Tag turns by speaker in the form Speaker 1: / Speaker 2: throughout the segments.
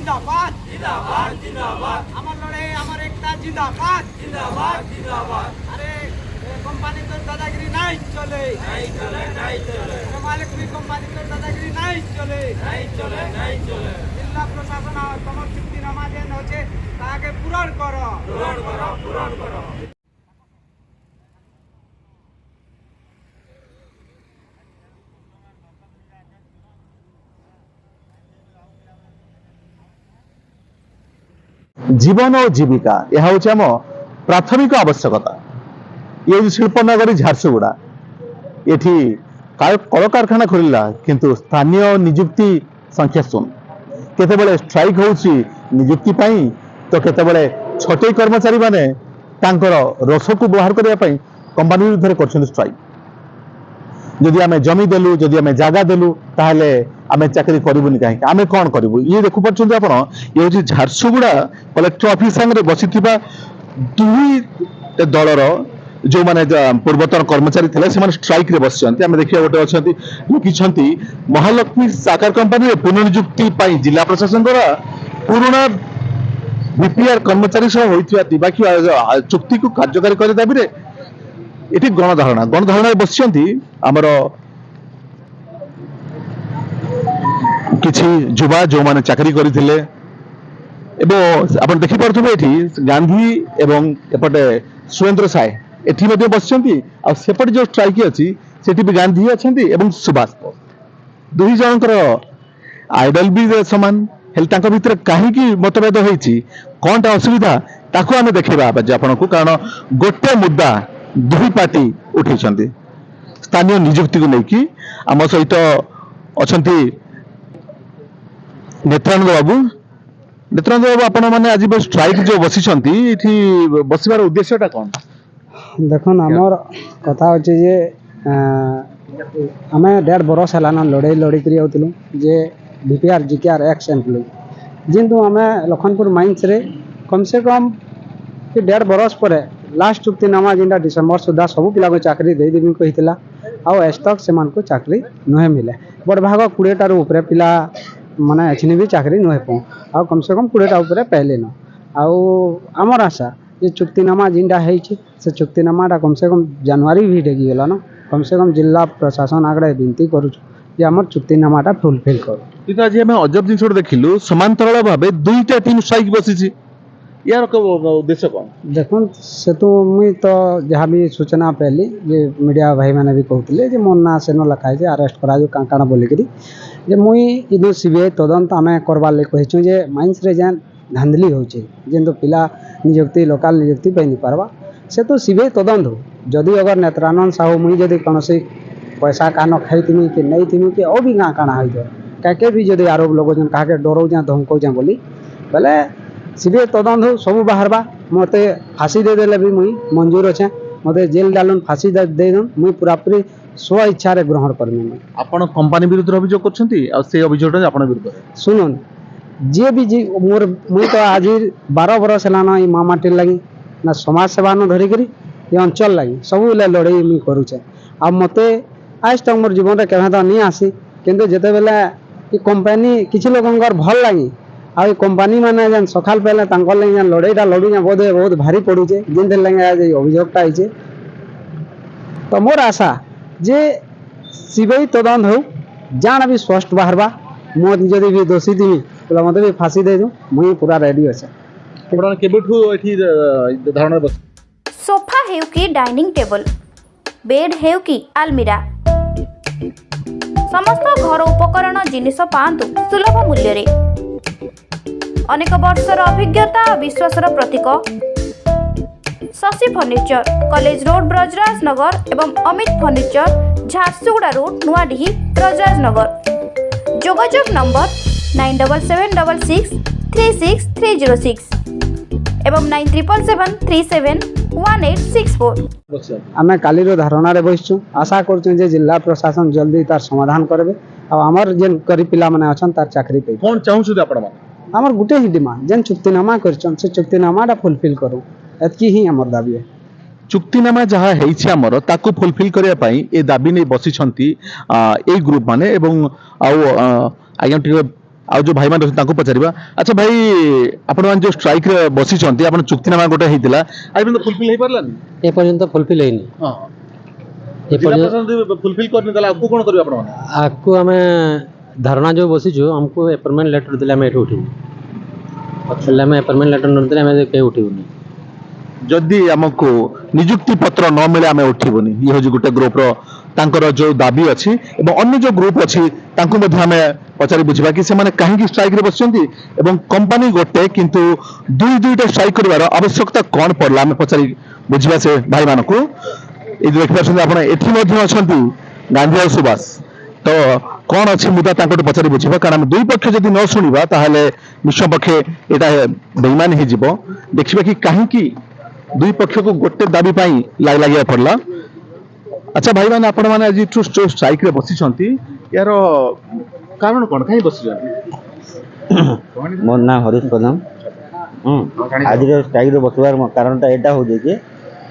Speaker 1: जिंदाबाद जिंदाबाद जिंदाबाद আমার লড়াই আমার একটা जिंदाबाद जिंदाबाद जिंदाबाद अरे কোম্পানি তো দাদাগিরি নাই চলে মালিক কোম্পানি তো দাদাগিরি নাই চলে जिला प्रशासन তোমার চুক্তিনামা যে হচ্ছে তাকে পূরণ করো
Speaker 2: जीवन और जीविका यह हूँ आम प्राथमिक आवश्यकता। ये शिल्पनगरी झारसुगुड़ा ये कल कारखाना खोलला किंतु स्थानीय निजुक्ति संख्या शून्य केतेबेले स्ट्राइक होउची निजुक्ति पाई तो केतेबेले छोटे कर्मचारी माने तांकर रस को बाहर करने कंपनी विरुद्ध कर स्ट्राइक। जदि आम जमी देलु जदि आम जगह देलु ताहले आम चाकरी करूनी कहीं आम कौन करूँ ये देखु पार्टी आप ये हूँ झारसुगुड़ा कलेक्टर ऑफिस सामने बसी दुई दलर जो माने पूर्वतन कर्मचारी थे से स्ट्राइक रे बस देखिए गोटे अच्छा लिखिं महालक्ष्मी साकार कंपनी पुनर्निजुक्ति जिला प्रशासन द्वारा पुराना बीपीआर कर्मचारी सह होता दिवाकी चुक्ति को कार्यकारी करे दाबी ये गणधारणा बस आमर किछि युवा जो माने चाकरी करथिले एवं आपण देखि पारथबे एठी गांधी एवं एपटे सुरेंद्र साय एठी मध्ये बसचंती आ सेपट जो स्ट्राइक अछि सेठी भी गांधी अछंती एवं सुभाष बोस दुई जनकर आइडल भी समान हेल तांका भीतर काहे की मतभेद होईची कोनटा असुविधा ताको हमें देखिबा आपण को कारण गोटे मुद्दा दुई पार्टी उठैछंती स्थानीय नियुक्ति को लेकी आम सहित अछंती नेत्रानंद बाबू आपण मैंने आज स्ट्राइक जो बसी बसवार उद्देश्यटा कौन
Speaker 3: देखो आमर कथा अच्छे जे आम 1.5 बरस है लड़े लड़िकी आउलु जे बीपीआर जिकेआर एक्स एम्प्लॉय जिंतु आम लखनपुर माइंस रे कम से कम 1.5 बरस पर लास्ट चुक्तिनामा जिनटा डिसेम्बर सुधा सब पिला को चाकरी दे देवी कही आउ एस्तक से चाकरी नुहे मिले बड़ भाग 20 टार ऊपर पिला माने एछिनी भी चाकरी नुहे पाऊँ आ कम से कम 20 टा ऊपर पहले न आउ आमर आशा ये चुक्तिनामा जिनटा है से चुक्तिनामाटा कम से कम जनवरी भी डेगी गला न कम से कम जिला प्रशासन आगे विनती करुँ आमर चुक्तिनामाटा फुलफिल करूँ।
Speaker 2: आज आम अजब जिन देखिलु समांतराल भाव 2टा टीम स्ट्राइक बसी यार उद्देश्य कौन
Speaker 3: देखो से तो मुई तो जहाँ भी सूचना पाइली जे मीडिया भाई मैंने भी कहते जे मोर ना सेन लिखाई जे अरेस्ट करा काण बोलिकी जे मुई इदु सीबीआई तदंत आम करवार लगे कहीचु जे माइंस रे जेन धांधली होचे जेन तो पिला नियुक्ति लोकाल नियुक्ति पाई नहीं पारबा से तो सीबीआई तदंत हो जदि अगर नेत्रानंद साहू मुई जदि कौन पैसा कान खाई कि नहीं थी कि और भी गाँ काण हो क्या भी जदि आरोप लगे क्या डरौ धमकौ बोली बोले सीबीआई तदंत हो सब बाहरबा मते फांसी दे देले भी मुई मंजूर अच्छे मते जेल डालन फांसी दे देन मुई पूरा पूरी स्व इच्छा रे ग्रहण करमी
Speaker 2: आपण कंपनी विरुद्ध अभियोग करछंती आ से अभियोगटा आपण विरुद्ध
Speaker 3: सुनन जे भी जी मोर मुई तो आज 12 बरस हलाना ई मामाटी लगी ना समाज सेवा न धरी करी ये अंचल लगी सब लड़ाई मुई करूचे आ मते आज तक मोर जीवन रे केभे तो नहीं आसी किंतु जेते बेले ई कंपनी किछि लोगंगर भल लगी आ कंपनी माने जन सकाल पहले तांकर लगे लड़ाईटा लड़ू बोधे बहुत भारी पड़ुचे जिन लगे आज अभियोगटा आईचे तो मोर आशा जे सीबीआई तदंत हो जान भी स्पष्ट बाहरबा मो जदि भी दोषी थी बोला मत भी फांसी दे दूँ मुई पूरा रेडी अच्छे
Speaker 2: केबेठू एठी धारणा बस
Speaker 4: सोफा हेउ कि डाइनिंग टेबल बेड हेउ कि आलमीरा समस्त घर उपकरण जिनिस पांतु सुलभ मूल्य रे अनेक वर्षर अभिज्ञता और विश्वासर प्रतीक Shashi furniture college road Brajraj Nagar एवं अमित फर्निचर झारसुगुड़ा रोड नुआडीही ब्रजराज नगर जोगाजोग नंबर 9776363306 एवं 9777371864।
Speaker 3: आम काली धारणा बसचु आशा कर जिला प्रशासन जल्दी तार समाधान करेंगे आमर जेन गरीब पिला माने अछन तार चाकरी पे
Speaker 2: कौन चाहूँ आपण
Speaker 3: आमर गुटे ही डिमांड जेन चुक्तिनामा करछन से चुक्तिनामाटा फुलफिल करूँ एतकी ही आमर दाबी है।
Speaker 2: चुक्तिनामा जहाँ होमर ताकू फुलफिल करने ए दाबी नहीं बसी ए ग्रुप माने एवं आज्ञा ଆଉ ଯୋଉ ଭାଇମାନେ ଅଛନ୍ତି ତାଙ୍କୁ ପଚାରିବା। ଆଚ୍ଛା ଭାଇ, ଆପଣମାନେ ଯୋଉ ଷ୍ଟ୍ରାଇକରେ ବସିଛନ୍ତି, ଆପଣ ଚୁକ୍ତିନାମା ଗୋଟେ ହେଇଥିଲା, ଆଜି ପର୍ଯ୍ୟନ୍ତ ଫୁଲଫିଲ୍ ହେଇପାରିଲାନି?
Speaker 3: ଏପର୍ଯ୍ୟନ୍ତ ଫୁଲଫିଲ୍ ହେଇନି।
Speaker 2: ହଁ,
Speaker 3: ଏପର୍ଯ୍ୟନ୍ତ
Speaker 2: ଫୁଲଫିଲ୍ କରିନି, ତାହେଲେ ଆଗକୁ କ'ଣ କରିବେ ଆପଣମାନେ?
Speaker 3: ଆଗକୁ ଆମେ ଧାରଣା ଯେଉଁ ବସିଛୁ, ଆମକୁ ଏପଏଣ୍ଟମେଣ୍ଟ ଲେଟର ଦେଲେ ଆମେ ଏଠି ଉଠିବୁ। ହେଲେ ଆମେ ଏପଏଣ୍ଟମେଣ୍ଟ ଲେଟର ନ ଦେଲେ ଆମେ କେହି ଉଠିବୁନି।
Speaker 2: ଯଦି ଆମକୁ ନିଯୁକ୍ତି ପତ୍ର ନ ମିଳେ ଆମେ ଉଠିବୁନି, ଇଏ ହେଉଛି ଗୋଟେ ଗ୍ରୁପର ତାଙ୍କର ଯୋଉ ଦାବି ଅଛି। ଏବଂ ଅନ୍ୟ ଯୋଉ ଗ୍ରୁପ ଅଛି ତାଙ୍କୁ ମଧ୍ୟ ଆମେ ପଚାରି ବୁଝିବା କି ସେମାନେ କାହିଁକି ଷ୍ଟ୍ରାଇକରେ ବସିଛନ୍ତି ଏବଂ କମ୍ପାନୀ ଗୋଟେ କିନ୍ତୁ ଦୁଇଟା ଷ୍ଟ୍ରାଇକ କରିବାର ଆବଶ୍ୟକତା କ'ଣ ପଡ଼ିଲା, ଆମେ ପଚାରି ବୁଝିବା ସେ ଭାଇମାନଙ୍କୁ। ଏଇ ଯୋଉ ଦେଖିପାରୁଛନ୍ତି ଆପଣ, ଏଠି ମଧ୍ୟ ଅଛନ୍ତି ଗାନ୍ଧୀ ଆଉ ସୁବାସ। ତ କ'ଣ ଅଛି ମୁଦ୍ଦା ତାଙ୍କଠୁ ପଚାରି ବୁଝିବା, କାରଣ ଆମେ ଦୁଇ ପକ୍ଷ ଯଦି ନ ଶୁଣିବା ତାହେଲେ ନିଶ୍ଚୟ ପକ୍ଷେ ଏଇଟା ବେଇମାନ ହେଇଯିବ। ଦେଖିବା କି କାହିଁକି ଦୁଇ ପକ୍ଷକୁ ଗୋଟେ ଦାବି ପାଇଁ ଲାଗିବାକୁ ପଡ଼ିଲା। ଆଚ୍ଛା ଭାଇମାନେ, ଆପଣମାନେ ଆଜି ଯୋଉ ଷ୍ଟ୍ରାଇକରେ ବସିଛନ୍ତି, ଏହାର କାରଣ କ'ଣ, କାହିଁ ବସିଛନ୍ତି?
Speaker 5: मोर ना हरीश प्रधान। आज स्ट्राइक बसवार कारणटा यहाँ हूँ कि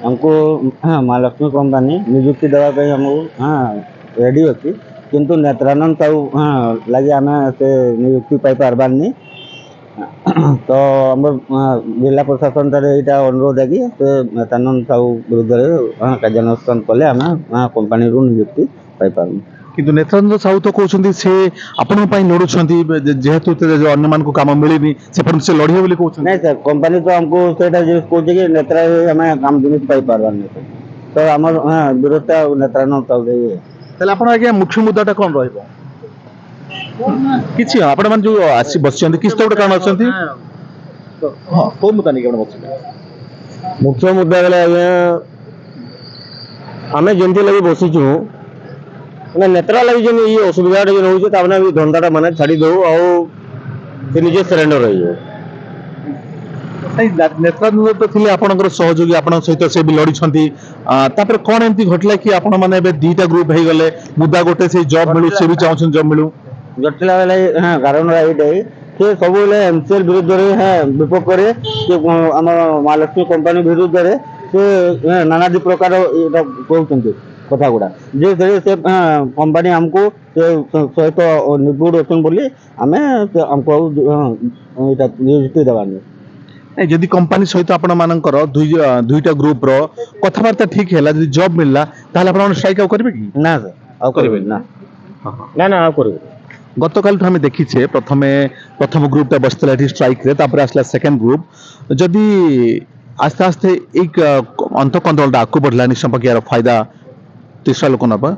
Speaker 5: हमको माँ लक्ष्मी कंपानी नियुक्ति देवाई हमको रेडी अच्छी, किंतु नेत्रानंद साहू लगे आम से नियुक्ति पाई पार्बानी। तो आम जिला प्रशासन यहाँ अनुरोध है कि नेत्रानंद साहू विरुद्ध कार्यानुष्ठान कले आम कंपानी नियुक्ति पाई पार्बू।
Speaker 2: କିନ୍ତୁ ନେତ୍ରାନନ୍ଦ ସାହୁ ତ କହୁଛନ୍ତି ସେ ଆପଣଙ୍କ ପାଇଁ ଲଢୁଛନ୍ତି, ଯେହେତୁ ଅନ୍ୟ ମାନଙ୍କୁ କାମ ମିଳିନି ସେପଟେ ସେ ଲଢିବେ ବୋଲି କହୁଛନ୍ତି।
Speaker 5: नहीं सर, कंपनी तो हमको सेटा कहे कि नेत्रा हमें काम जिन पाई पार्बार तो आम विरोधता नेत्रानंद साहू।
Speaker 2: ତାହେଲେ ଆପଣ ଆଜ୍ଞା ମୁଖ୍ୟ ମୁଦ୍ଦାଟା କ'ଣ ରହିବ? କିଛି ଆପଣମାନେ ଯୋଉ ଆସି ବସିଛନ୍ତି କିଛି ତ ଗୋଟେ କାରଣ ଅଛନ୍ତି। ହଁ, କୋଉ ମୁଦ୍ଦା ନେଇକି ଆପଣ ବସିଛନ୍ତି?
Speaker 5: मुख्य मुद्दा बेले आज्ञा आम जमी लगे बसीचु मैंने नेत्रा लगे जो ये असुविधा जो हो धंदा मैंने छाड़ी दो से निजे सरेंडर रही।
Speaker 2: ନେତ୍ରାନନ୍ଦ ତ ଥିଲେ ଆପଣଙ୍କର ସହଯୋଗୀ, ଆପଣଙ୍କ ସହିତ ସେ ବି ଲଢିଛନ୍ତି। ତାପରେ କ'ଣ ଏମିତି ଘଟିଲା କି ଆପଣ ମାନେ ଏବେ ଦିଟା ଗ୍ରୁପ ହେଇଗଲେ, ମୁଦ୍ଦା ଗୋଟେ ସେଇ ଜବ୍ ମିଳୁ, ସେ ବି ଚାହୁଁଛନ୍ତି ଜବ୍ ମିଳୁ।
Speaker 5: जटिला बेले कारण ये से सब एमसीएल विरुद्ध विपक्ष आम माँ लक्ष्मी कंपानी विरुद्ध से नानादी प्रकार कहते कथा गुड़ा जे से कंपानी आमको सहित निपुण अच्छे बोली आम आमको नियुक्ति देवानी।
Speaker 2: ଯଦି କମ୍ପାନୀ ସହିତ ଆପଣମାନଙ୍କର ଦୁଇଟା ଗ୍ରୁପର କଥାବାର୍ତ୍ତା ଠିକ ହେଲା, ଯଦି ଜବ୍ ମିଳିଲା, ତାହେଲେ ଆପଣମାନେ ଷ୍ଟ୍ରାଇକ୍ ଆଉ କରିବେ କି?
Speaker 5: ना सर आउ करेंगे ना ना ना आउ करेंगे।
Speaker 2: ଗତକାଲିଠୁ ଆମେ ଦେଖିଛେ ପ୍ରଥମ ଗ୍ରୁପଟା ବସିଥିଲା ଏଠି ଷ୍ଟ୍ରାଇକରେ, ତାପରେ ଆସିଲା ସେକେଣ୍ଡ ଗ୍ରୁପ। ଯଦି ଆସ୍ତେ ଆସ୍ତେ ଏଇ ଅନ୍ତଃକନ୍ଦଳଟା ଆଗକୁ ବଢ଼ିଲା, ନିଶ୍ଚୟ ପକ୍ଷେ ଏହାର ଫାଇଦା ତିସ୍ରା ଲୋକ ନେବା।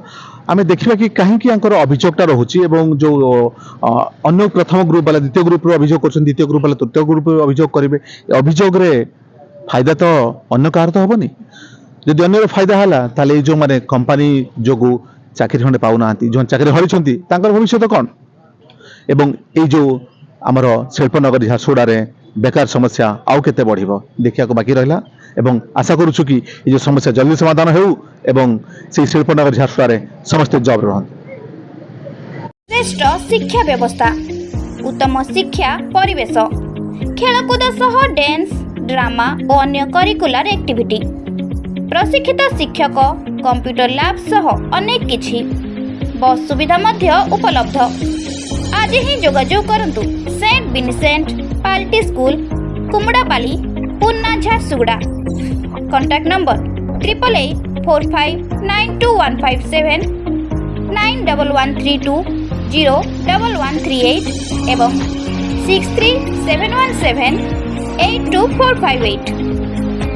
Speaker 2: ଆମେ ଦେଖିବା କି କାହିଁକି ୟାଙ୍କର ଅଭିଯୋଗଟା ରହୁଛି ଏବଂ ଯେଉଁ ଅନ୍ୟ ପ୍ରଥମ ଗ୍ରୁପ ବାଲା ଦ୍ୱିତୀୟ ଗ୍ରୁପରୁ ଅଭିଯୋଗ କରୁଛନ୍ତି, ଦ୍ୱିତୀୟ ଗ୍ରୁପ ବାଲା ତୃତୀୟ ଗ୍ରୁପରୁ ଅଭିଯୋଗ କରିବେ। ଏ ଅଭିଯୋଗରେ ଫାଇଦା ତ ଅନ୍ୟ କାହାର ତ ହେବନି। ଯଦି ଅନ୍ୟର ଫାଇଦା ହେଲା ତାହେଲେ ଏଇ ଯେଉଁମାନେ କମ୍ପାନୀ ଯୋଗୁଁ ଚାକିରି ଖଣ୍ଡେ ପାଉନାହାନ୍ତି, ଯେଉଁ ଚାକିରି ହରିଛନ୍ତି, ତାଙ୍କର ଭବିଷ୍ୟତ କ'ଣ? ଏବଂ ଏଇ ଯେଉଁ ଆମର ଶିଳ୍ପନଗରୀ ଝାରସୁଗୁଡ଼ାରେ ବେକାର ସମସ୍ୟା ଆଉ କେତେ ବଢ଼ିବ ଦେଖିବାକୁ ବାକି ରହିଲା। ଏବଂ ଆଶା କରୁଛୁ କି ଏ ଯେଉଁ ସମସ୍ୟା ଜଲ୍ଦି ସମାଧାନ ହେଉ ଏବଂ ସେଇ ଶିଳ୍ପନଗରୀ ଝାରସୁଗୁଡ଼ାରେ ସମସ୍ତେ ଜବ୍ ରହନ୍ତୁ।
Speaker 4: ଶ୍ରେଷ୍ଠ ଶିକ୍ଷା ବ୍ୟବସ୍ଥା, ଉତ୍ତମ ଶିକ୍ଷା ପରିବେଶ, ଖେଳକୁଦ ସହ ଡ୍ୟାନ୍ସ, ଡ୍ରାମା ଓ ଅନ୍ୟ କରିକୁଲାର ଆକ୍ଟିଭିଟି, ପ୍ରଶିକ୍ଷିତ ଶିକ୍ଷକ, କମ୍ପ୍ୟୁଟର ଲ୍ୟାବ୍ ସହ ଅନେକ କିଛି। ବସ୍ ସୁବିଧା ମଧ୍ୟ ଉପଲବ୍ଧ। ଆଜି ହିଁ ଯୋଗାଯୋଗ କରନ୍ତୁ ସେଣ୍ଟ ଭିନସେଣ୍ଟ ପାଲଟି ସ୍କୁଲ, କୁମୁଡ଼ାପାଲି, ପୁନା, ଝାରସୁଗୁଡ଼ା। କଣ୍ଟାକ୍ଟ ନମ୍ବର 8884592157, 9113201138 ଏବଂ 6371782458।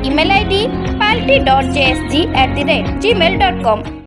Speaker 4: Email ID palti.jsg@gmail.com।